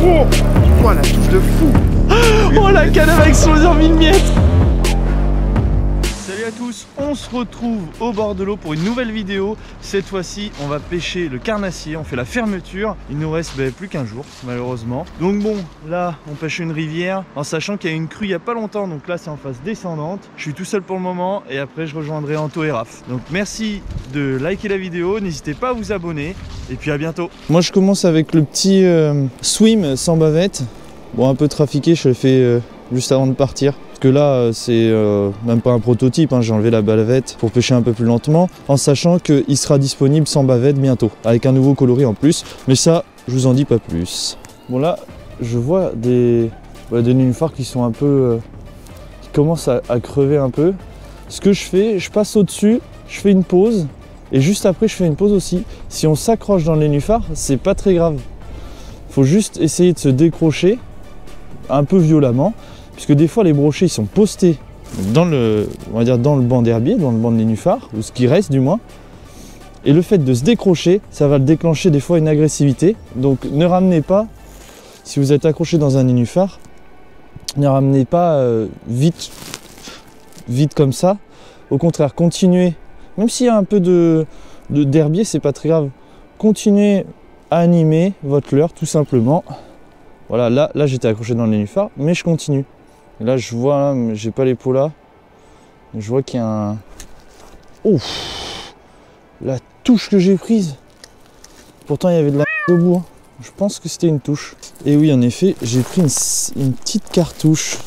Oh, oh la touche de fou. Oh la canne avec explosion en 1000 miettes. Salut à tous, on se retrouve au bord de l'eau pour une nouvelle vidéo. Cette fois-ci, on va pêcher le carnassier, on fait la fermeture. Il nous reste plus qu'un jour, malheureusement. Donc bon, là, on pêche une rivière en sachant qu'il y a une crue il n'y a pas longtemps. Donc là, c'est en phase descendante. Je suis tout seul pour le moment et après, je rejoindrai Anto et Raph. Donc merci de liker la vidéo, n'hésitez pas à vous abonner et puis à bientôt. Moi, je commence avec le petit swim sans bavette. Bon, un peu trafiqué, je le fais juste avant de partir. Parce que là, c'est même pas un prototype, hein. J'ai enlevé la bavette pour pêcher un peu plus lentement, en sachant qu'il sera disponible sans bavette bientôt, avec un nouveau coloris en plus. Mais ça, je vous en dis pas plus. Bon là, je vois des nénuphars qui sont un peu... qui commencent à crever un peu. Ce que je fais, je passe au-dessus, je fais une pause, et juste après, je fais une pause aussi. Si on s'accroche dans le nénuphar, c'est pas très grave. Faut juste essayer de se décrocher, un peu violemment, puisque des fois les brochets ils sont postés dans le, on va dire dans le banc d'herbier, dans le banc de nénuphar, ou ce qui reste du moins. Et le fait de se décrocher, ça va le déclencher des fois une agressivité. Donc ne ramenez pas, si vous êtes accroché dans un nénuphar, ne ramenez pas vite comme ça. Au contraire, continuez, même s'il y a un peu d'herbier, c'est pas très grave. Continuez à animer votre leurre tout simplement. Voilà, là j'étais accroché dans le nénuphar, mais je continue. Et là je vois, j'ai pas les peaux là, je vois qu'il y a un... Ouf, la touche que j'ai prise. Pourtant il y avait de la au bout, hein. Je pense que c'était une touche. Et oui, en effet, j'ai pris une petite cartouche.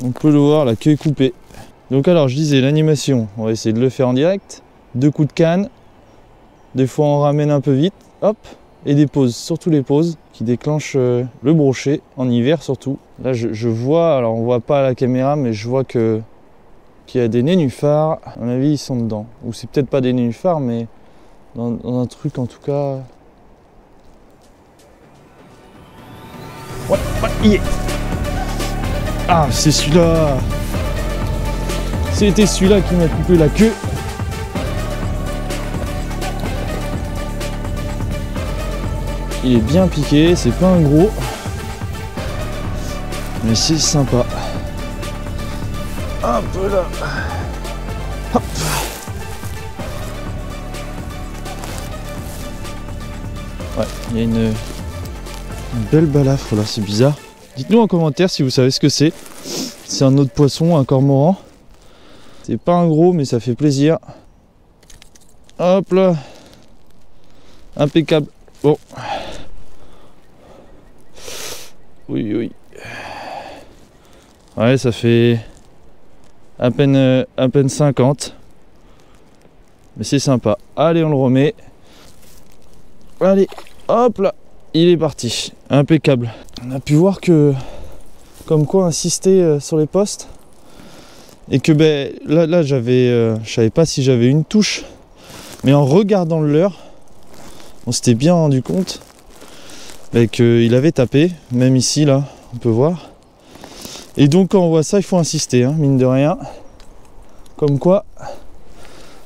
On peut le voir, la queue est coupée. Donc alors, je disais, l'animation, on va essayer de le faire en direct. 2 coups de canne. Des fois on ramène un peu vite, hop. Et des pauses, surtout les pauses qui déclenchent le brochet, en hiver surtout. Là je vois, alors on voit pas à la caméra, mais je vois qu'il y a des nénuphars. À mon avis ils sont dedans. Ou c'est peut-être pas des nénuphars, mais dans un truc en tout cas. Ouais, il est. Ah, c'est celui-là. C'était celui-là qui m'a coupé la queue. Il est bien piqué, c'est pas un gros, mais c'est sympa. Hop là. Hop. Ouais, il y a une belle balafre là, c'est bizarre. Dites-nous en commentaire si vous savez ce que c'est. C'est un autre poisson, un cormoran. C'est pas un gros, mais ça fait plaisir. Hop là. Impeccable. Bon. Oui. Ouais, ça fait à peine 50. Mais c'est sympa. Allez, on le remet. Allez, hop là. Il est parti. Impeccable. On a pu voir que, comme quoi, insister sur les postes. Et que là je savais pas si j'avais une touche. Mais en regardant le leurre, on s'était bien rendu compte qu'il avait tapé, même ici là, on peut voir. Et donc quand on voit ça, il faut insister, hein, mine de rien. Comme quoi,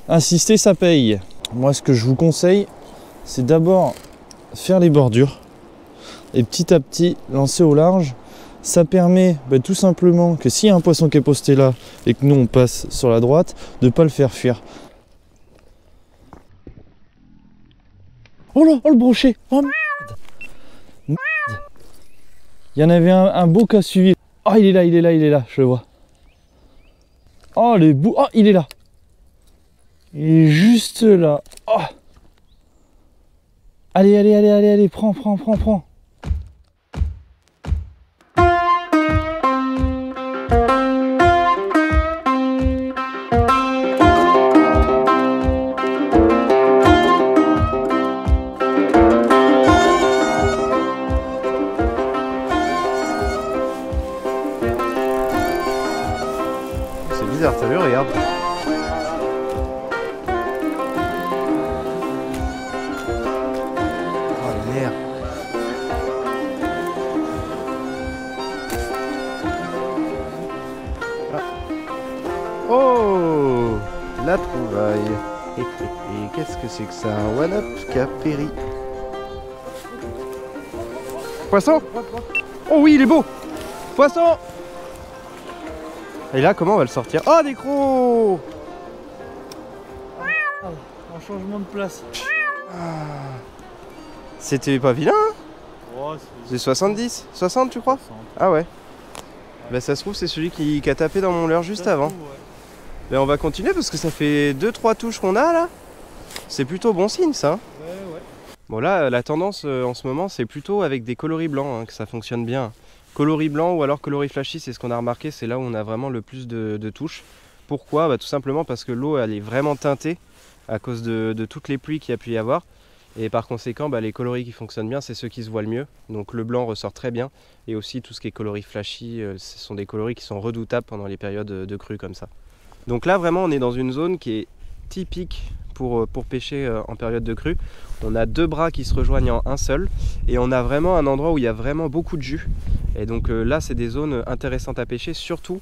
insister ça paye. Moi ce que je vous conseille, c'est d'abord faire les bordures et petit à petit lancer au large. Ça permet tout simplement que s'il y a un poisson qui est posté là et que nous on passe sur la droite, de ne pas le faire fuir. Oh là, oh le brochet, oh merde. Il y en avait un beau qui a suivi. Oh il est là, je le vois. Oh les bouts, oh il est là. Il est juste là. Oh. Allez, prends. C'est bizarre, t'as vu, regarde. Oh merde. Ah. Oh, la trouvaille. Et qu'est-ce que c'est que ça? Un one-up qui a péri. Poisson. Oh oui, il est beau. Poisson. Et là, comment on va le sortir? Oh, des crocs. En changement de place. C'était pas vilain, hein? Oh, C'est 70? 60 tu crois? 60. Ah ouais. Bah ça se trouve c'est celui qui a tapé dans mon leurre juste avant. Mais on va continuer parce que ça fait 2-3 touches qu'on a là. C'est plutôt bon signe ça. Ouais. Bon là la tendance en ce moment c'est plutôt avec des coloris blancs hein, que ça fonctionne bien. Coloris blanc ou alors coloris flashy, c'est ce qu'on a remarqué, c'est là où on a vraiment le plus de touches. Pourquoi? Bah tout simplement parce que l'eau elle est vraiment teintée à cause de toutes les pluies qu'il y a pu y avoir. Et par conséquent, bah, les coloris qui fonctionnent bien, c'est ceux qui se voient le mieux. Donc le blanc ressort très bien. Et aussi tout ce qui est coloris flashy, ce sont des coloris qui sont redoutables pendant les périodes de crue comme ça. Donc là vraiment on est dans une zone qui est typique pour pêcher en période de crue. On a deux bras qui se rejoignent en un seul. Et on a vraiment un endroit où il y a vraiment beaucoup de jus. Et donc là c'est des zones intéressantes à pêcher. Surtout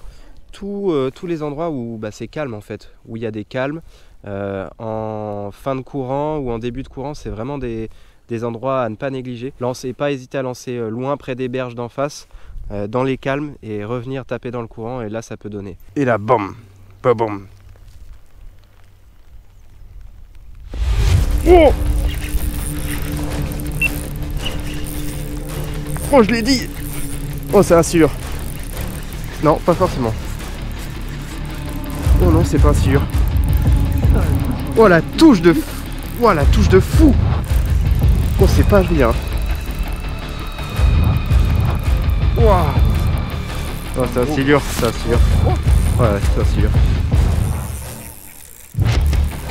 tous les endroits où bah, c'est calme en fait. Où il y a des calmes. En fin de courant ou en début de courant, c'est vraiment des endroits à ne pas négliger. Pas hésiter à lancer loin près des berges d'en face, dans les calmes et revenir taper dans le courant et là ça peut donner. Et là, bam, pas bam. Oh, oh je l'ai dit. Oh c'est un sûr. Non, pas forcément. Oh non, c'est pas sûr. Oh la touche de fou. Oh la touche de fou. Oh c'est pas bien. Wow. Oh c'est un silure, c'est un silure. Ouais c'est un silure.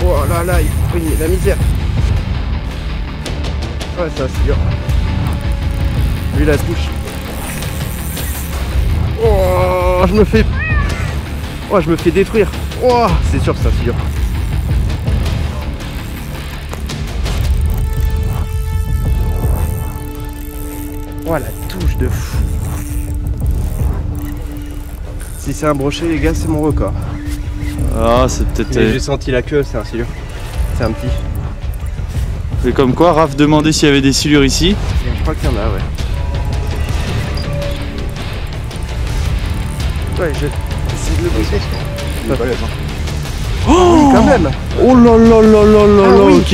Oh là là, oui, la misère. Ouais c'est un silure. Lui la touche. Oh je me fais. Oh je me fais détruire. Oh c'est sûr que c'est un silure. Oh la touche de fou. Si c'est un brochet les gars c'est mon record. Ah c'est peut-être... J'ai senti la queue, c'est un silure. C'est un petit. C'est comme quoi Raph demandait s'il y avait des silures ici. Je crois qu'il y en a ouais. Ouais je... Essaye de le bosser. Il est balèze, hein. Oh oui, quand même. Oh là là là là là Ah là, oui. ok.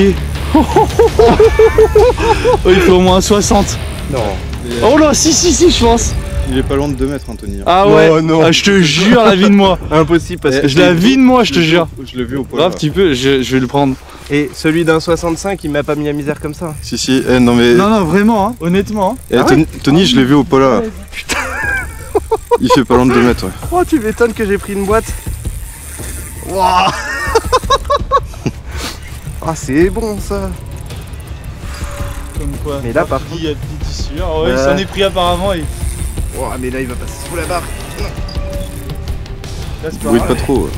Oh, il fait au moins 60. Non. Oh là, si, je pense. Il est pas loin de 2 mètres, Anthony. Ah ouais, Oh, non. Ah, je te jure, la vie de moi. Impossible parce que Je la vie de moi, je te jure. Je l'ai vu au poil. Grave, petit peu, je vais le prendre. Et celui d'un 65 il m'a pas mis la misère comme ça. Si, non mais. Non, vraiment, hein, honnêtement. Eh, Ah ouais Tony, je l'ai vu au poil là. Putain. Il fait pas loin de 2 mètres, ouais. Oh tu m'étonnes que j'ai pris une boîte. Wouah. Ah c'est bon ça. Comme quoi. Mais là, par contre- il y a petite silure. Ouais, il s'en est pris apparemment. Et... Oh mais là il va passer sous la barre. Là, c'est Bruite pas trop, ouais.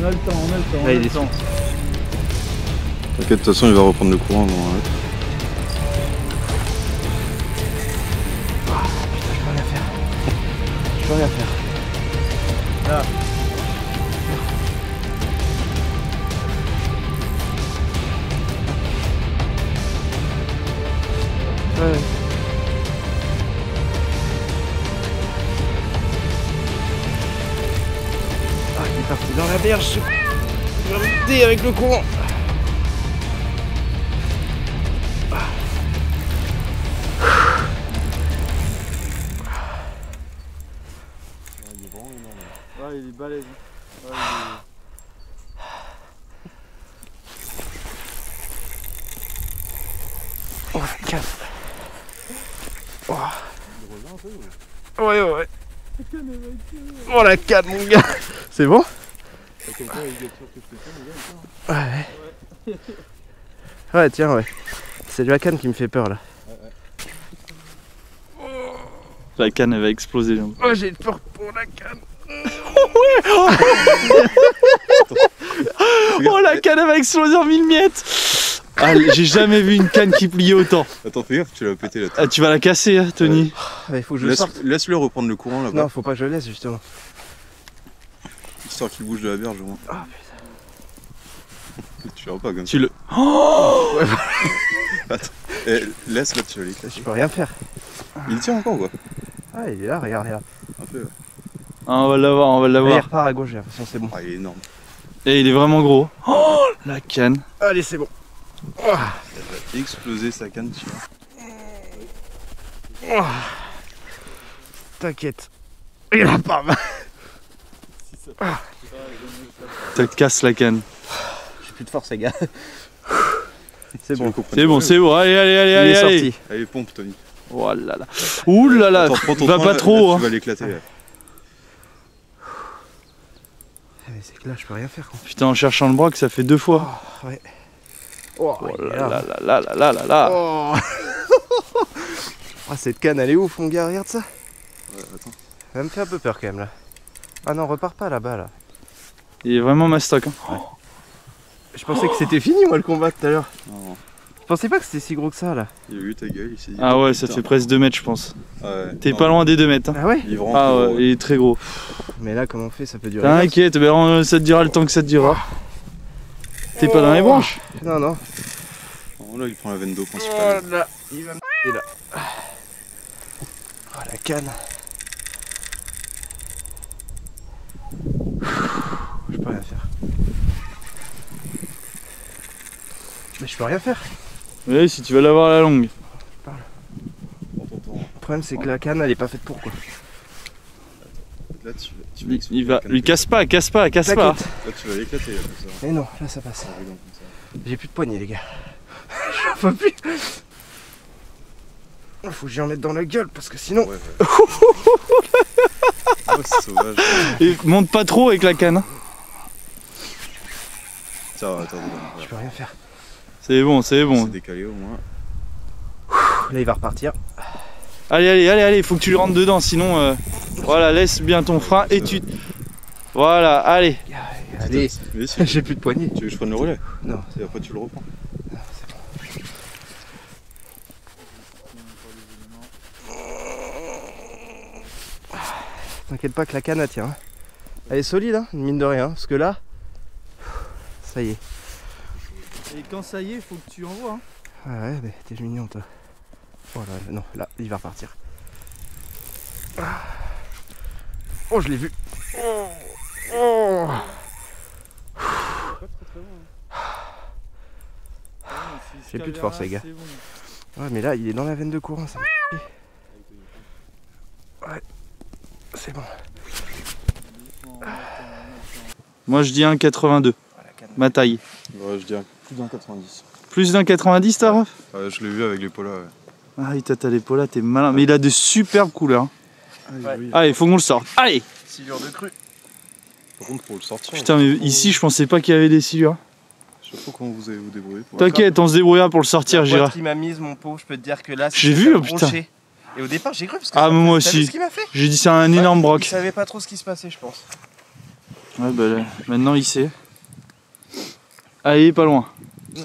On a le temps, Là, il est temps. T'inquiète, de toute façon, il va reprendre le courant. Bon, ouais. Je peux rien faire. Je peux rien faire. Là. Ouais. Ah, il est parti dans la berge. Je vais remonter avec le courant. Ouais, il est balèze. Ouais, Oh la canne. Oh. Ouais. Oh la canne mon gars. C'est bon? Ouais. Ouais tiens ouais. C'est la canne qui me fait peur là. La canne elle va exploser. Là. Oh j'ai peur pour la canne. Oh la canne elle va exploser en 1000 miettes. Ah, j'ai jamais vu une canne qui pliait autant. Attends, fais gaffe, tu l'as pété là. Ah, tu vas la casser, hein, Tony. Il faut que je le sorte. Laisse-le reprendre le courant là-bas. Non faut pas que je le laisse justement. Histoire qu'il bouge de la berge au moins. Ah Tu verras pas comme ça. Tu le. Oh Attends, laisse là, tu vas les cacher. Je peux rien faire. Il tient encore ou quoi? Ah, il est là, regarde, regarde. Un peu. Ah, on va l'avoir, on va Il l'avoir. repart à gauche, j'ai l'impression, c'est bon. Ah, il est énorme. Et il est vraiment gros. Oh, la canne. Allez, c'est bon. Elle va exploser sa canne, tu vois. T'inquiète. Il a pas mal. Ça te casse la canne. J'ai plus de force, les gars. C'est bon. C'est bon, c'est bon. Allez, allez, allez, Il allez. est allez. sorti. Allez, pompe, Tony. Oh là là. Ouh là là. Attends, prends ton Va temps, pas là, trop. là, Hein. tu vas l'éclater. Là. Mais c'est que là, je peux rien faire. Quoi. Putain, en cherchant le broc, ça fait 2 fois. Oh, ouais. Oh, Oh il est là là. là là là là là là. Oh. Ah, cette canne, elle est ouf, mon gars. Regarde ça. Ouais, attends. Elle me fait un peu peur quand même là. Ah non, repars pas là-bas là. Il est vraiment mastoc. Hein. Ouais. Je pensais que c'était fini moi le combat tout à l'heure. Non, Je pensais pas que c'était si gros que ça là. il a vu ta gueule, il s'est dit. Ah ouais, ça putain. fait presque 2 mètres, je pense. Ouais, T'es non, pas loin des 2 mètres. Hein. Ah ouais. Il est vraiment Ah très ouais, gros, il est très gros. Mais là comment on fait, ça peut durer. T'inquiète, ben, ça te durera le temps que ça te durera. T'es pas dans les branches? Non, non. Oh, là, il prend la veine d'eau Oh principale. là, il va me là. Oh la canne. Je peux rien faire. Mais je peux rien faire. Oui, si tu veux l'avoir à la longue. Prends ton temps. Le problème c'est que la canne elle est pas faite pour quoi. Là, tu vas Il va. Lui casse pas, casse pas, casse pas. T'inquiète. Là, tu vas l'éclater, là, comme ça. Mais non, là ça passe. Ça roule comme ça. J'ai plus de poignée les gars. J'en peux plus. Faut que j'y en mette dans la gueule parce que sinon. Ouais, ouais. Oh, c'est sauvage. Et monte pas trop avec la canne. Hein. Tiens, attends, Je peux rien faire. C'est bon, c'est C'est bon. décalé au moins. Là il va repartir. Allez, allez, allez, allez, faut que tu le rentres dedans, sinon. Voilà, laisse bien ton frein et tu. Voilà, allez. Allez. Mais si, J'ai plus de poignée. tu veux que je prenne le relais? Non. Et après, tu le reprends. T'inquiète pas que la canne elle tient. Hein. Elle est solide, hein, mine de rien. Parce que là, ça y est. Et quand ça y est, faut que tu envoies. Hein. Ah ouais, mais t'es mignon toi. Oh là, non, là, il va repartir. Oh, je l'ai vu. Oh. J'ai plus de force, les gars. Ouais, mais là, il est dans la veine de courant, ça. Ouais, c'est bon. Moi je dis 1,82. Ma taille. Ouais, je dirais plus d'un 90. Plus d'un 90, ta ref? Ouais, je l'ai vu avec les polas, ouais. Ah, il t'a les polas, t'es malin. Mais il a de superbes couleurs. Hein. Ouais. Allez, faut qu'on le sorte. Allez! Silure de cru. Par contre, pour le sortir. Putain, mais ici, je pensais pas qu'il y avait des silures. Je sais pas comment vous allez vous débrouiller. Pour... T'inquiète, on se débrouillera pour le sortir, La Gira. boîte qui m'a mise, mon pot, je peux te dire que là, J'ai c'était vu, un putain. brochet. Et au départ, j'ai cru parce que Ah, ça mais me moi fait- t'as vu aussi. ce qu'il m'a fait. J'ai dit c'est un énorme Il broc. savait pas trop ce qui se passait, je pense. Ouais, bah là, maintenant il sait. Allez, pas loin.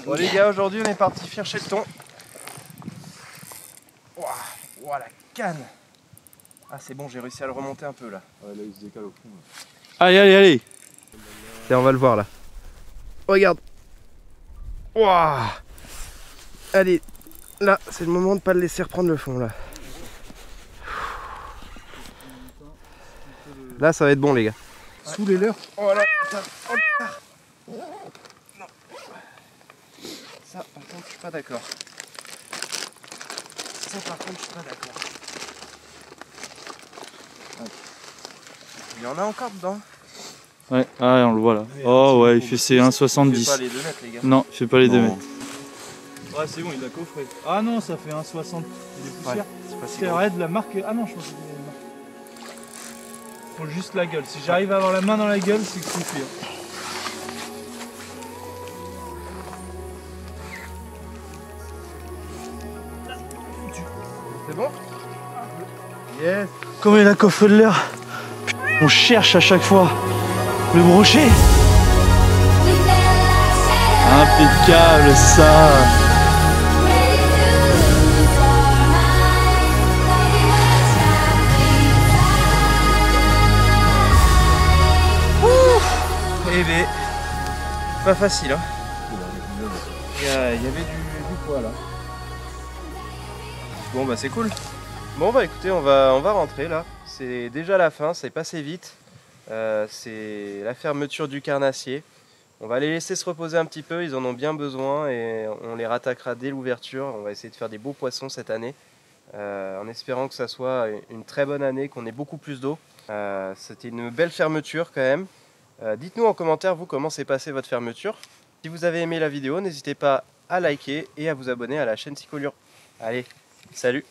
Bon les gars, aujourd'hui on est parti chercher le thon. Ouah, la canne. Ah c'est bon, j'ai réussi à le remonter un peu là. Ouais, là, il se décale au fond. Ouais. Allez, allez, allez. Tiens, on va le voir là. Regarde. Ouah. Allez, là, c'est le moment de pas le laisser reprendre le fond là. Là, ça va être bon les gars. Sous les leurs. Oh là, putain. Oh, putain. Non. Ça, par contre, je suis pas d'accord. Ça, par contre, je suis pas d'accord. Il y en a encore dedans. Ouais, ah, on le voit là. Oh ouais, il fait ses Il fait 1,70. pas les 2 mètres, les gars. Non, il fait pas les 2 Non. mètres. Ouais, c'est bon, il a coffré. Ah non, ça fait 1,60. Il est poussière. Ouais, c'est pas si C'est gros. raide la marque. Ah non, je pense que c'est la marque. Faut juste la gueule. Si j'arrive à avoir la main dans la gueule, c'est que c'est fait. C'est bon? Yes. Comme il a coffré de l'air. On cherche à chaque fois le brochet. Impeccable ça. Eh ben, pas facile hein. Il y avait du poids là. Bon bah c'est cool. Bon bah écoutez, on va rentrer là. C'est déjà la fin, c'est passé vite. C'est la fermeture du carnassier. On va les laisser se reposer un petit peu, ils en ont bien besoin et on les rattaquera dès l'ouverture. On va essayer de faire des beaux poissons cette année, en espérant que ça soit une très bonne année, qu'on ait beaucoup plus d'eau. C'était une belle fermeture quand même. Dites-nous en commentaire vous comment s'est passée votre fermeture. Si vous avez aimé la vidéo, n'hésitez pas à liker et à vous abonner à la chaîne Psycholiure. Allez, salut!